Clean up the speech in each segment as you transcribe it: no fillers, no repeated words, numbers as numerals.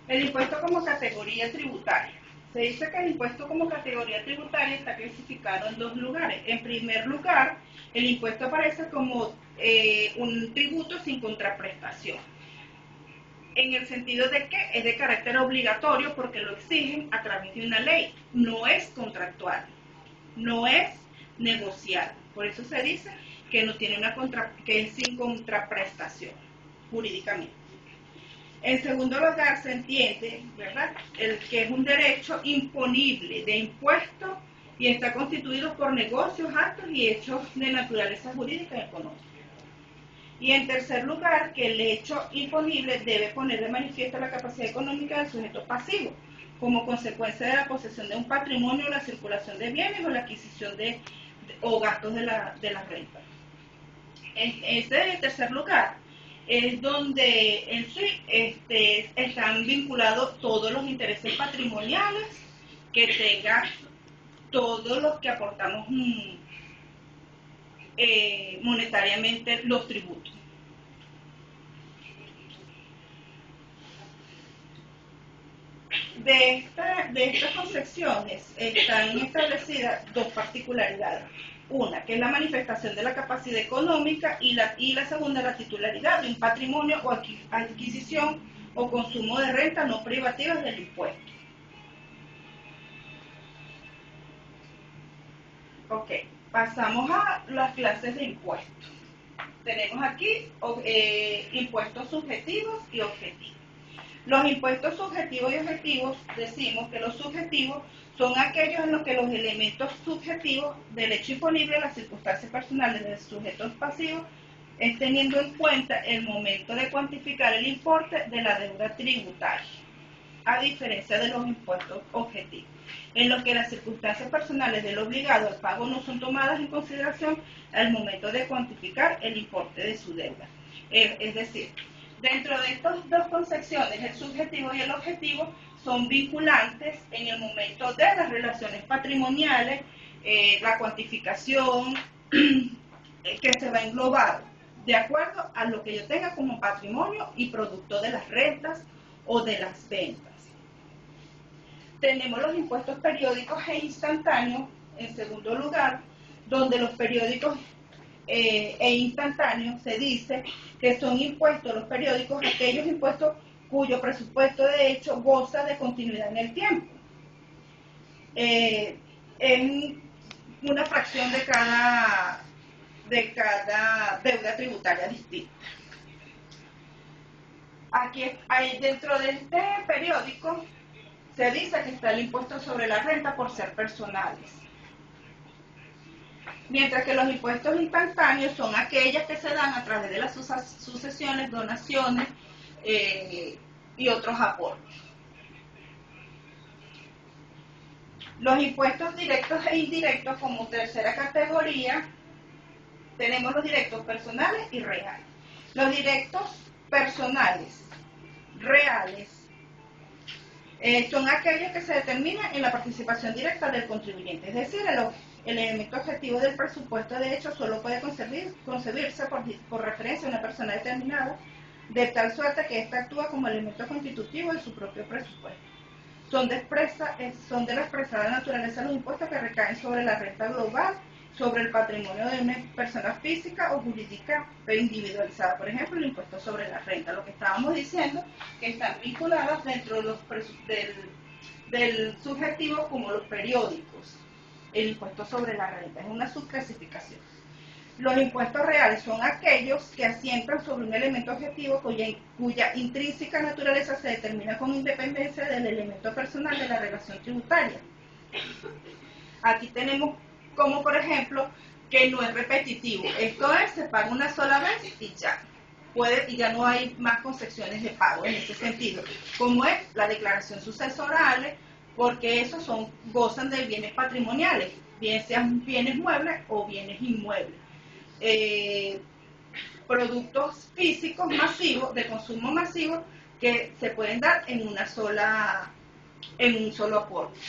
El impuesto como categoría tributaria. Se dice que el impuesto como categoría tributaria está clasificado en dos lugares. En primer lugar, el impuesto aparece como un tributo sin contraprestación, en el sentido de que es de carácter obligatorio porque lo exigen a través de una ley, no es contractual, no es negociable. Por eso se dice que no tiene que es sin contraprestación jurídicamente. En segundo lugar, se entiende, ¿verdad?, el que es un derecho imponible de impuesto y está constituido por negocios, actos y hechos de naturaleza jurídica y económica. Y en tercer lugar, que el hecho imponible debe poner de manifiesto la capacidad económica del sujeto pasivo, como consecuencia de la posesión de un patrimonio, la circulación de bienes o la adquisición o gastos de la renta. En ese tercer lugar es donde en sí están vinculados todos los intereses patrimoniales que tengan todos los que aportamos monetariamente los tributos. De estas concepciones están establecidas dos particularidades. Una, que es la manifestación de la capacidad económica, y la segunda, la titularidad de un patrimonio o adquisición o consumo de renta no privativas del impuesto. Ok, pasamos a las clases de impuestos. Tenemos aquí impuestos subjetivos y objetivos. Los impuestos subjetivos y objetivos, decimos que los subjetivos son aquellos en los que los elementos subjetivos del hecho imponible, las circunstancias personales del sujeto pasivo, es teniendo en cuenta el momento de cuantificar el importe de la deuda tributaria, a diferencia de los impuestos objetivos, en los que las circunstancias personales del obligado al pago no son tomadas en consideración al momento de cuantificar el importe de su deuda. Es decir, dentro de estas dos concepciones, el subjetivo y el objetivo son vinculantes en el momento de las relaciones patrimoniales, la cuantificación que se va a englobar de acuerdo a lo que yo tenga como patrimonio y producto de las rentas o de las ventas. Tenemos los impuestos periódicos e instantáneos, en segundo lugar, donde los periódicos e instantáneos se dice que son impuestos los periódicos aquellos impuestos cuyo presupuesto de hecho goza de continuidad en el tiempo. Es una fracción de cada deuda tributaria distinta. Aquí hay, dentro de este periódico se dice que está el impuesto sobre la renta por ser personales. Mientras que los impuestos instantáneos son aquellas que se dan a través de las sucesiones, donaciones y otros aportes. Los impuestos directos e indirectos, como tercera categoría, tenemos los directos personales y reales. Los directos personales reales son aquellos que se determinan en la participación directa del contribuyente, es decir, el elemento objetivo del presupuesto de hecho solo puede concebirse por referencia a una persona determinada, de tal suerte que ésta actúa como elemento constitutivo de su propio presupuesto. Son de la expresada naturaleza los impuestos que recaen sobre la renta global, sobre el patrimonio de una persona física o jurídica individualizada. Por ejemplo, el impuesto sobre la renta, lo que estábamos diciendo, que están vinculadas dentro de del subjetivo como los periódicos. El impuesto sobre la renta es una subclasificación. Los impuestos reales son aquellos que asientan sobre un elemento objetivo cuya intrínseca naturaleza se determina con independencia del elemento personal de la relación tributaria. Aquí tenemos como, por ejemplo, que no es repetitivo. Esto es, se paga una sola vez y ya. Y ya no hay más concepciones de pago en ese sentido. Como es la declaración sucesorales, porque esos gozan de bienes patrimoniales, bien sean bienes muebles o bienes inmuebles. Productos físicos masivos, de consumo masivo, que se pueden dar en un solo aporte.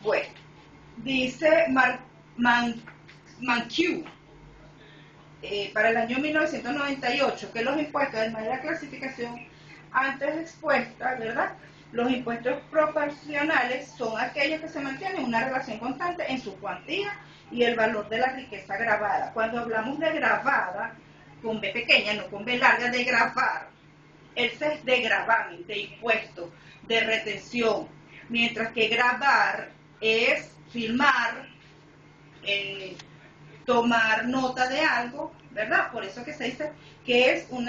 Bueno, dice Mankiw, para el año 1998, que los impuestos, además de la clasificación antes expuesta, ¿verdad? Los impuestos proporcionales son aquellos que se mantienen una relación constante en su cuantía y el valor de la riqueza gravada. Cuando hablamos de gravada, con B pequeña, no con B larga, de gravar, ese es de gravamen, de impuesto, de retención, mientras que gravar es filmar, tomar nota de algo, ¿verdad? Por eso que se dice que es un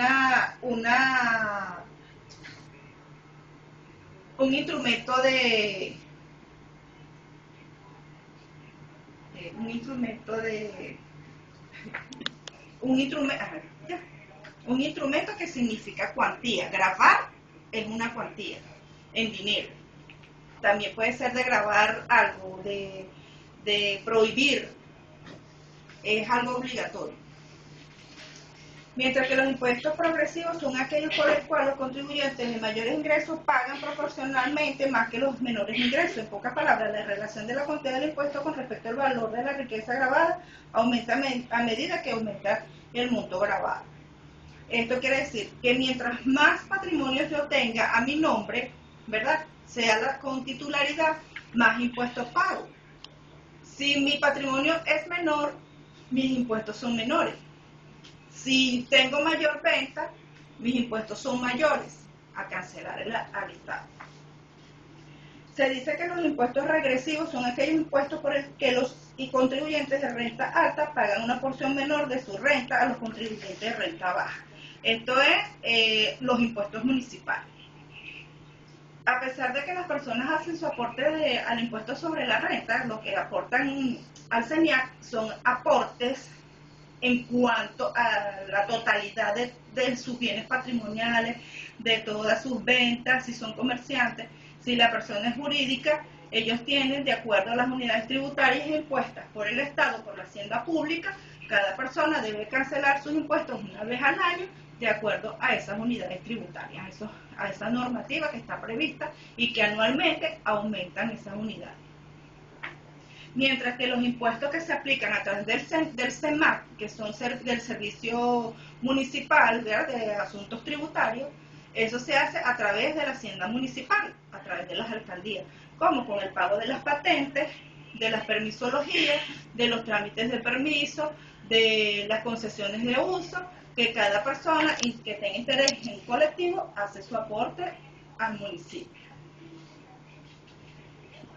instrumento de un instrumento de un instrumento que significa cuantía. Grabar es una cuantía en dinero. También puede ser de grabar algo, de prohibir, es algo obligatorio. Mientras que los impuestos progresivos son aquellos por los cuales los contribuyentes de mayores ingresos pagan proporcionalmente más que los menores ingresos. En pocas palabras, la relación de la cuantía del impuesto con respecto al valor de la riqueza gravada aumenta a medida que aumenta el monto gravado. Esto quiere decir que mientras más patrimonios yo tenga a mi nombre, ¿verdad?, sea con titularidad, más impuestos pago. Si mi patrimonio es menor, mis impuestos son menores. Si tengo mayor venta, mis impuestos son mayores a cancelar al Estado. Se dice que los impuestos regresivos son aquellos impuestos por el que los contribuyentes de renta alta pagan una porción menor de su renta a los contribuyentes de renta baja. Esto es los impuestos municipales. A pesar de que las personas hacen su aporte al impuesto sobre la renta, lo que aportan al CENIAC son aportes en cuanto a la totalidad de sus bienes patrimoniales, de todas sus ventas, si son comerciantes. Si la persona es jurídica, ellos tienen, de acuerdo a las unidades tributarias impuestas por el Estado, por la hacienda pública, cada persona debe cancelar sus impuestos una vez al año, de acuerdo a esas unidades tributarias, a esa normativa que está prevista y que anualmente aumentan esas unidades. Mientras que los impuestos que se aplican a través del CEMAC, que son del Servicio Municipal, ¿verdad?, de Asuntos Tributarios, eso se hace a través de la Hacienda Municipal, a través de las alcaldías, como con el pago de las patentes, de las permisologías, de los trámites de permiso, de las concesiones de uso, que cada persona que tenga interés en colectivo hace su aporte al municipio.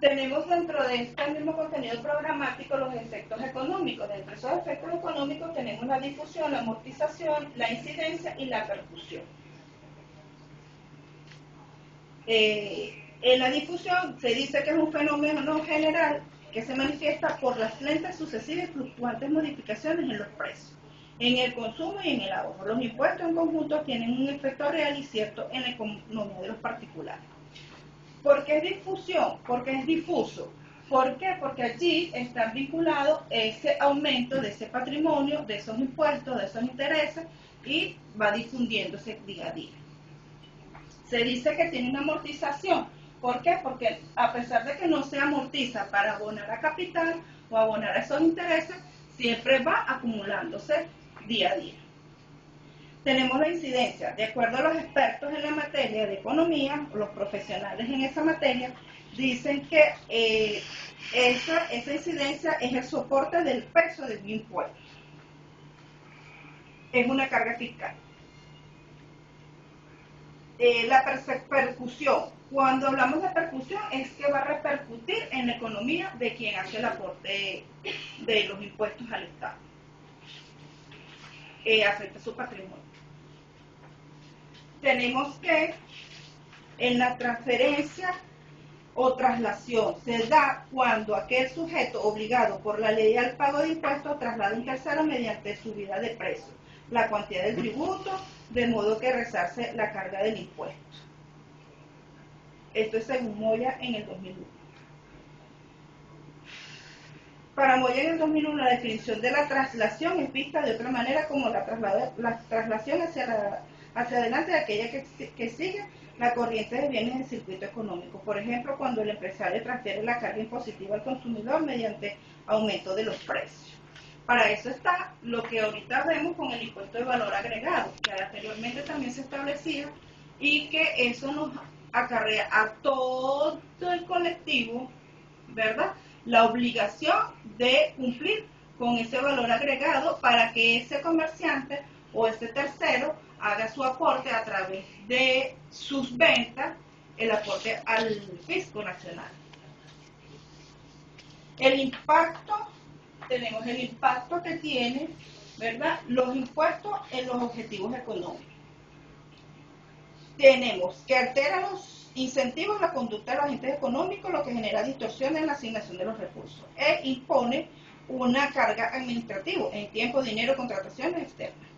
Tenemos dentro de este mismo contenido programático los efectos económicos. Dentro de esos efectos económicos tenemos la difusión, la amortización, la incidencia y la percusión. En la difusión se dice que es un fenómeno general que se manifiesta por las lentas, sucesivas y fluctuantes modificaciones en los precios, en el consumo y en el ahorro. Los impuestos en conjunto tienen un efecto real y cierto en la economía de los particulares. ¿Por qué es difusión? Porque es difuso. ¿Por qué? Porque allí está vinculado ese aumento de ese patrimonio, de esos impuestos, de esos intereses, y va difundiéndose día a día. Se dice que tiene una amortización. ¿Por qué? Porque a pesar de que no se amortiza para abonar a capital o abonar a esos intereses, siempre va acumulándose día a día. Tenemos la incidencia. De acuerdo a los expertos en la materia de economía, los profesionales en esa materia, dicen que esa incidencia es el soporte del peso del impuesto. Es una carga fiscal. La percusión. Cuando hablamos de percusión es que va a repercutir en la economía de quien hace el aporte de los impuestos al Estado. Afecta su patrimonio. Tenemos que en la transferencia o traslación se da cuando aquel sujeto obligado por la ley al pago de impuestos traslada a un tercero mediante subida de precio, la cuantía del tributo, de modo que resarce la carga del impuesto. Esto es según Moya en el 2001. Para Moya en el 2001 la definición de la traslación es vista de otra manera como la traslación hacia adelante de aquella que sigue la corriente de bienes del circuito económico. Por ejemplo, cuando el empresario transfiere la carga impositiva al consumidor mediante aumento de los precios. Para eso está lo que ahorita vemos con el impuesto de valor agregado, que anteriormente también se establecía, y que eso nos acarrea a todo el colectivo, ¿verdad?, la obligación de cumplir con ese valor agregado para que ese comerciante o ese tercero haga su aporte a través de sus ventas, el aporte al fisco nacional. El impacto, tenemos el impacto que tiene, ¿verdad?, los impuestos en los objetivos económicos. Tenemos que altera los incentivos la conducta de los agentes económicos, lo que genera distorsiones en la asignación de los recursos e impone una carga administrativa en tiempo, dinero, contrataciones externas.